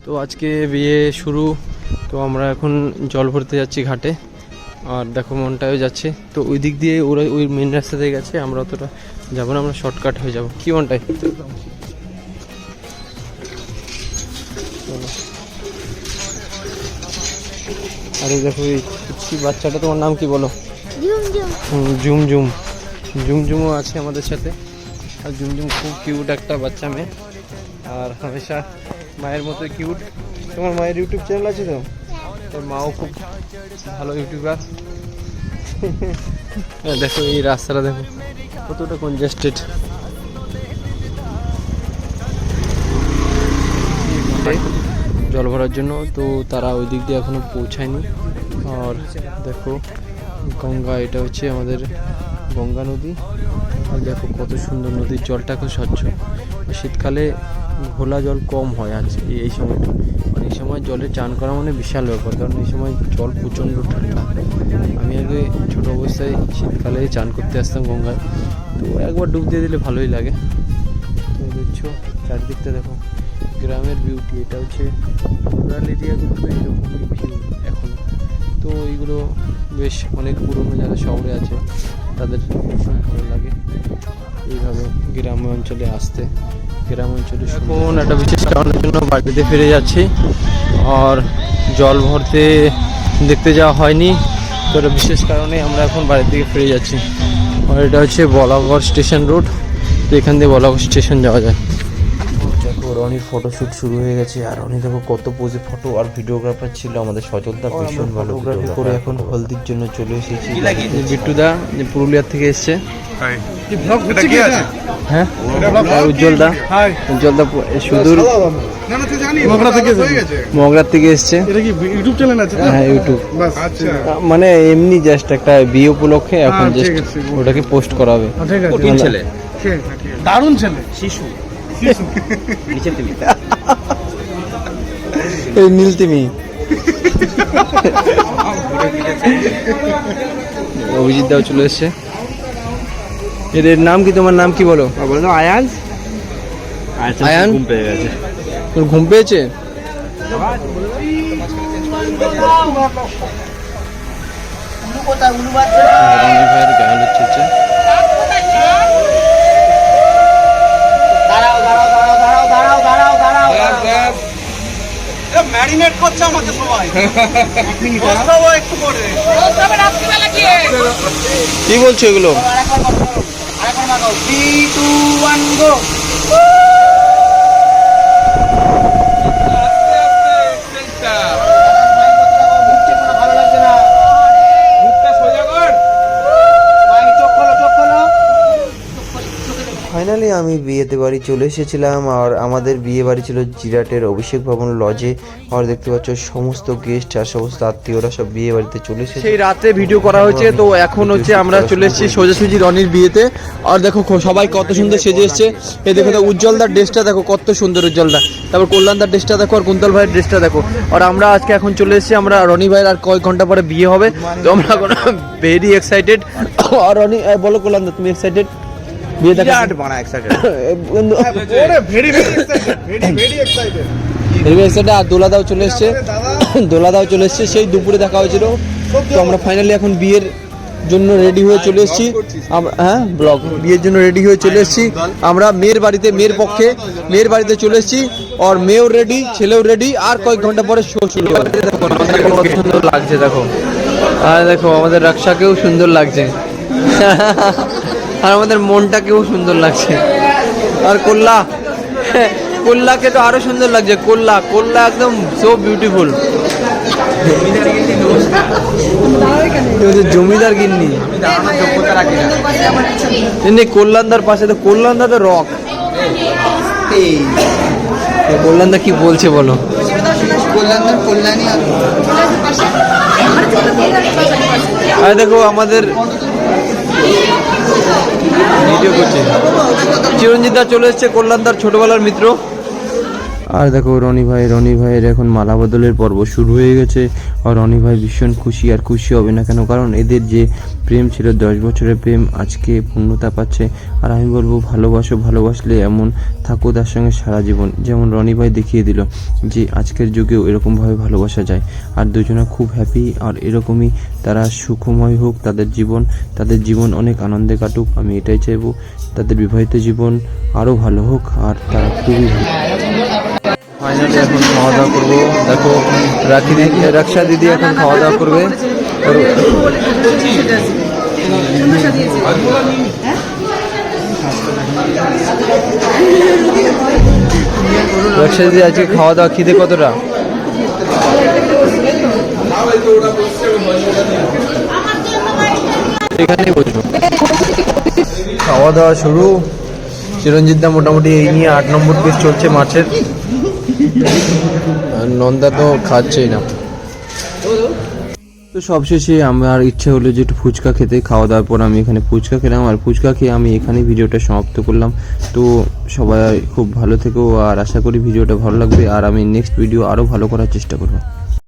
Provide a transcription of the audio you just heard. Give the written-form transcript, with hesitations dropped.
তো আজকে বিয়ে শুরু। তো আমরা এখন জল ভরতে যাচ্ছি ঘাটে, আর দেখো মনটাও যাচ্ছে। তো ওই দিক দিয়ে ওরা ওই মেন রাস্তা দিয়ে গেছে, আমরা অতটা যাবো না, আমরা শর্টকাট হয়ে যাবো। কি মনটাই আরে দেখো এই বাচ্চাটা, তোমার নাম কি বলো? ঝুমঝুম। ঝুমঝুমও আছে আমাদের সাথে। আর ঝুমঝুম খুব কিউট একটা বাচ্চা মেয়ে, আর হামেশা মায়ের মতো কিউট। তোমার মায়ের ইউটিউব চ্যানেল আছে তো? তোর মাও খুব ভালো ইউটিউবার। দেখো এই রাস্তাটা দেখো কতটা কনজেস্টেড। জল ভরার জন্য তো তারা ওই দিক দিয়ে এখনো পৌঁছায়নি। আর দেখো গঙ্গা, এটা হচ্ছে আমাদের গঙ্গা নদী। আর দেখো কত সুন্দর, নদীর জলটা খুব স্বচ্ছ। শীতকালে ঘোলা জল কম হয় আজ এই সময়টা। এই সময় জলে চান করা মানে বিশাল ব্যাপার, কারণ এই সময় জল প্রচণ্ড ঠান্ডা। আমি আগে ছোটো অবস্থায় শীতকালে চান করতে আসতাম গঙ্গায়, তো একবার ডুব দিয়ে দিলে ভালোই লাগে। তো দেখছো চারদিকটা দেখো, গ্রামের বিউটি। এটা হচ্ছে রুরাল এরিয়াগুলো তো এরকমই ভিউ এখনও। তো এইগুলো বেশ অনেক পুরনো, যারা শহরে আছে তাদের ভীষণ ভালো লাগে এইভাবে গ্রাম অঞ্চলে আসতে। গ্রাম অঞ্চলে এখন একটা বিশেষ কারণের জন্য বাড়িতে ফিরে যাচ্ছি, আর জল ভরতে দেখতে যাওয়া হয়নি। তো একটা বিশেষ কারণে আমরা এখন বাড়ির দিকে ফিরে যাচ্ছি। আর এটা হচ্ছে বলাগড় স্টেশন রোড। তো এখান দিয়ে বলাগড় স্টেশন যাওয়া যায়। দেখো রনির ফটোশ্যুট শুরু হয়ে গেছে, আর রনি দেখো কত পোজে ফটো। আর ভিডিওগ্রাফার ছিল আমাদের সচলদা, ভীষণ ভালো ফটোগ্রাফি করে এখন হলদির জন্য চলে এসেছি। বিট্টুদা যে পুরুলিয়ার থেকে এসছে। হ্যাঁ উজ্জ্বলদা, উজ্জ্বলদা সুদূর মগরা থেকে এসছে। হ্যাঁ ইউটিউব, মানে এমনি জাস্ট একটা বিয়ে উপলক্ষে এখন জাস্ট ওটাকে পোস্ট করা হবে। ছেলে দারুণ ছেলে, শিশু এই নীলতিমি। অভিজিৎ দাও চলে এসছে। এর নাম কি? তোমার নাম কি বলো? আয়ান। আয়ান ঘুম পেয়ে গেছে। তোর ঘুম পেয়েছে? গান হচ্ছে। ম্যারিনেট করছে আমাকে সবাই। একটু করে কি বলছো এগুলো? আরেকবার মাগাও। 3 2 1 গো। ভালো লাগছে না, মুখটা সোজা কর। চোখ খোলো, চোখ খোলো। ফাইনালি আমি বিয়েতে বাড়ি চলে এসেছিলাম, আর আমাদের বিয়ে বাড়ি ছিল জিরাটের অভিষেক ভবন লজে। আর দেখতে পাচ্ছ সমস্ত গেস্ট আর সমস্ত আত্মীয়রা সব বিয়ে বাড়িতে চলে এসেছে। সেই রাতে ভিডিও করা হয়েছে। তো এখন হচ্ছে আমরা চলে এসেছি সোজাসুজি রনির বিয়েতে। আর দেখো সবাই কত সুন্দর সেজে এসছে। এই দেখো তো উজ্জ্বলদার ড্রেসটা দেখো কত সুন্দর উজ্জ্বলদা। তারপর কল্যাণদার ড্রেসটা দেখো, আর কুন্তল ভাইয়ের ড্রেসটা দেখো। আর আমরা আজকে এখন চলে এসেছি, আমরা রনি ভাইয়ের আর কয়েক ঘন্টা পরে বিয়ে হবে। তো আমরা এখন ভেরি এক্সাইটেড। আর রনি বলো কল্যাণদা, তুমি এক্সাইটেড? বিয়ে দেখা আর দোলাদাও চলে এসছে। দোলাদাও চলে এসছে, সেই দুপুরে দেখা হয়েছিল। তো আমরা ফাইনালি এখন বিয়ের জন্য রেডি হয়ে চলে এসেছি। হ্যাঁ ব্লগ, বিয়ের জন্য রেডি হয়ে চলে এসেছি আমরা মেয়ের বাড়িতে, মেয়ের পক্ষে মেয়ের বাড়িতে চলে এসেছি। আর মেয়েও রেডি, ছেলেও রেডি। আর কয়েক ঘন্টা পরে শো শুরু হবে। দেখো কত সুন্দর লাগছে দেখো। আর দেখো আমাদের রাক্সাকেও সুন্দর লাগছে, আর আমাদের মনটাকেও সুন্দর লাগছে। আর কোল্লাকে তো আরো সুন্দর লাগছে। কোল্লা একদম সো বিউটিফুল। জমিদার গিন্নি কল্যাণদার পাশে। তো কল্যাণদা তো রক। কল্যাণদা কি বলছে বলো? আর দেখো আমাদের ভিডিও করছে চিরঞ্জিত দা চলে এসছে, কল্যাণদার ছোটবেলার মিত্র। আর দেখো রনি ভাইয়ের এখন মালা বদলের পর্ব শুরু হয়ে গেছে। আর রনি ভাই ভীষণ খুশি, আর খুশি হবে না কেন, কারণ এদের যে প্রেম ছিল 10 বছরের প্রেম আজকে পূর্ণতা পাচ্ছে। আর আমি বলবো ভালোবাসলে এমন থাকো তার সঙ্গে সারা জীবন, যেমন রনি ভাই দেখিয়ে দিল যে আজকের যুগেও এরকমভাবে ভালোবাসা যায়। আর দুজনে খুব হ্যাপি, আর এরকমই তারা সুখময় হোক তাদের জীবন অনেক আনন্দে কাটুক। আমি এটাই চাইবো, তাদের বিবাহিত জীবন আরও ভালো হোক, আর তারা খুবই ভালো। ফাইনালি এখন খাওয়া দাওয়া করবো। দেখো রাক্ষা দিদি এখন খাওয়া দাওয়া করবে। রাক্ষা দিদি আজকে খাওয়া দাওয়া খিদে কতটা? এখানেই বসবো। খাওয়া দাওয়া শুরু। চিরঞ্জিত দা মোটামুটি এই নিয়ে 8 নম্বর পিস চলছে মাছের। নন্দা তো খাচ্ছেই না। তো সবশেষে আমার ইচ্ছে হলো যে একটু ফুচকা খেতে। খাওয়া দাওয়ার পর আমি এখানে ফুচকা খেলাম, আর ফুচকা খেয়ে আমি এখানে ভিডিওটা সমাপ্ত করলাম। তো সবাই খুব ভালো থেকো, আর আশা করি ভিডিওটা ভালো লাগবে, আর আমি নেক্সট ভিডিও আরও ভালো করার চেষ্টা করবো।